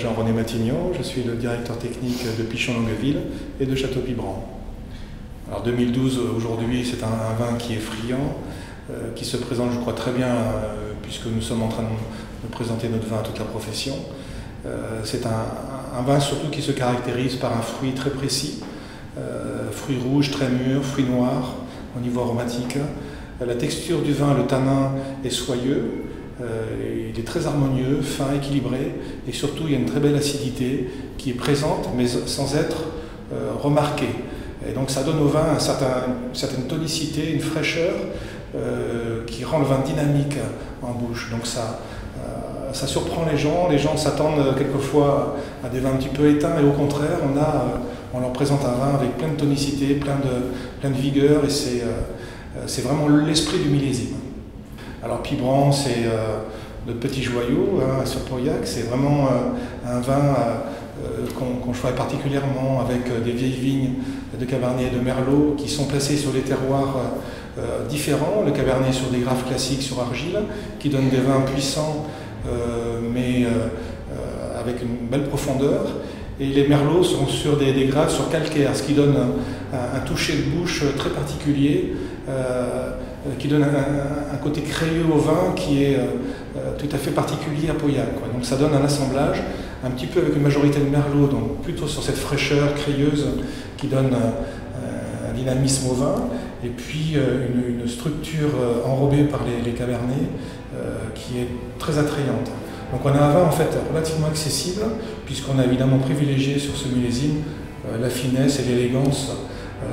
Jean-René Matignon, je suis le directeur technique de Pichon-Longueville et de Château-Pibran. Alors 2012, aujourd'hui, c'est un vin qui est friand, qui se présente, je crois, très bien, puisque nous sommes en train de présenter notre vin à toute la profession. C'est un vin surtout qui se caractérise par un fruit très précis, fruit rouge très mûr, fruit noir au niveau aromatique. La texture du vin, le tanin, est soyeux. Il est très harmonieux, fin, équilibré, et surtout il y a une très belle acidité qui est présente mais sans être remarquée. Et donc ça donne au vin une certaine tonicité, une fraîcheur qui rend le vin dynamique en bouche. Donc ça surprend les gens s'attendent quelquefois à des vins un petit peu éteints, et au contraire on leur présente un vin avec plein de tonicité, plein de vigueur, et c'est vraiment l'esprit du millésime. Alors Pibran, c'est notre petit joyau sur Pauillac, c'est vraiment un vin qu'on choisit particulièrement avec des vieilles vignes de Cabernet et de Merlot qui sont placées sur des terroirs différents. Le Cabernet sur des graves classiques sur argile, qui donnent des vins puissants mais avec une belle profondeur. Et les Merlots sont sur des graves sur calcaire, ce qui donne un toucher de bouche très particulier, qui donne un côté crayeux au vin qui est tout à fait particulier à Pauillac. Donc ça donne un assemblage un petit peu avec une majorité de Merlot, donc plutôt sur cette fraîcheur crayeuse qui donne un dynamisme au vin, et puis une structure enrobée par les Cabernets qui est très attrayante. Donc on a un vin en fait relativement accessible, puisqu'on a évidemment privilégié sur ce millésime la finesse et l'élégance,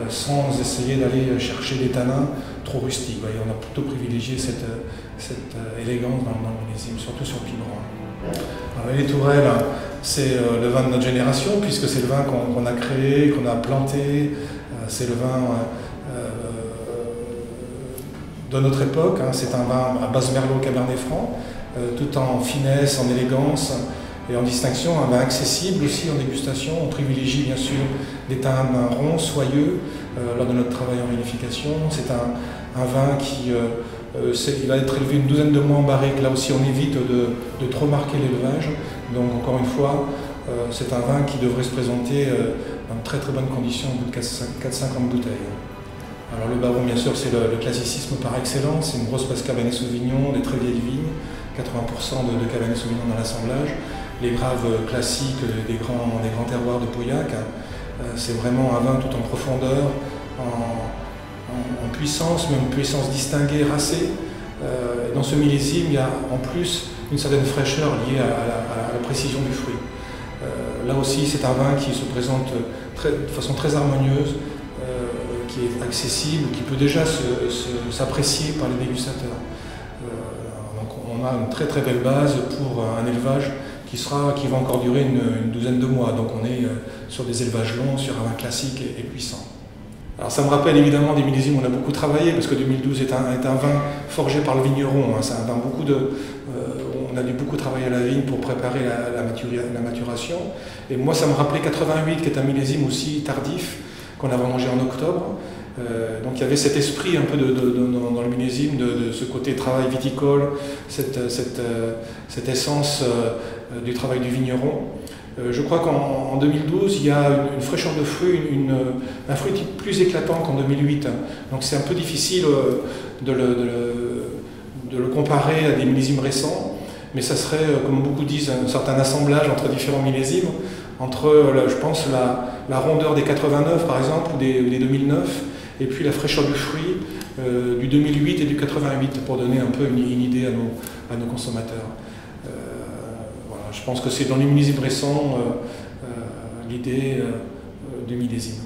sans essayer d'aller chercher des tanins trop rustiques. On a plutôt privilégié cette élégance dans le millésime, surtout sur Pibran. Alors, les Tourelles, c'est le vin de notre génération, puisque c'est le vin qu'on a créé, qu'on a planté. C'est le vin de notre époque. C'est un vin à base Merlot Cabernet Franc, tout en finesse, en élégance et en distinction. Un vin accessible aussi en dégustation. On privilégie bien sûr des tanins ronds, soyeux lors de notre travail en vinification. C'est un vin qui il va être élevé une douzaine de mois en barrique. Là aussi on évite de trop marquer l'élevage. Donc encore une fois, c'est un vin qui devrait se présenter dans de très bonnes conditions au bout de 4-50 bouteilles. Alors le Baron, bien sûr, c'est le classicisme par excellence. C'est une grosse passe Cabernet Sauvignon, des très vieilles vignes, 80% de Cabernet Sauvignon dans l'assemblage. Les graves classiques des grands terroirs de Pauillac. C'est vraiment un vin tout en profondeur, en puissance, mais une puissance distinguée, racée. Dans ce millésime, il y a en plus une certaine fraîcheur liée à la précision du fruit. Là aussi, c'est un vin qui se présente de façon très harmonieuse, qui est accessible, qui peut déjà s'apprécier par les dégustateurs. Donc on a une très belle base pour un élevage qui va encore durer une douzaine de mois. Donc on est sur des élevages longs, sur un vin classique et puissant. Alors ça me rappelle évidemment des millésimes où on a beaucoup travaillé, parce que 2012 est un vin forgé par le vigneron. C'est un vin on a dû beaucoup travailler à la vigne pour préparer la maturation. Et moi ça me rappelait 88, qui est un millésime aussi tardif, qu'on a vendangé en octobre. Donc il y avait cet esprit un peu dans le millésime, de ce côté travail viticole, cette essence du travail du vigneron. Je crois qu'en 2012, il y a une fraîcheur de fruit, un fruit plus éclatant qu'en 2008. Donc c'est un peu difficile de le comparer à des millésimes récents, mais ça serait, comme beaucoup disent, un certain assemblage entre différents millésimes, entre, je pense, la rondeur des 89 par exemple, ou des 2009, et puis la fraîcheur du fruit du 2008 et du 88, pour donner un peu une idée à nos consommateurs. Voilà, je pense que c'est dans les millésimes récents l'idée du millésime.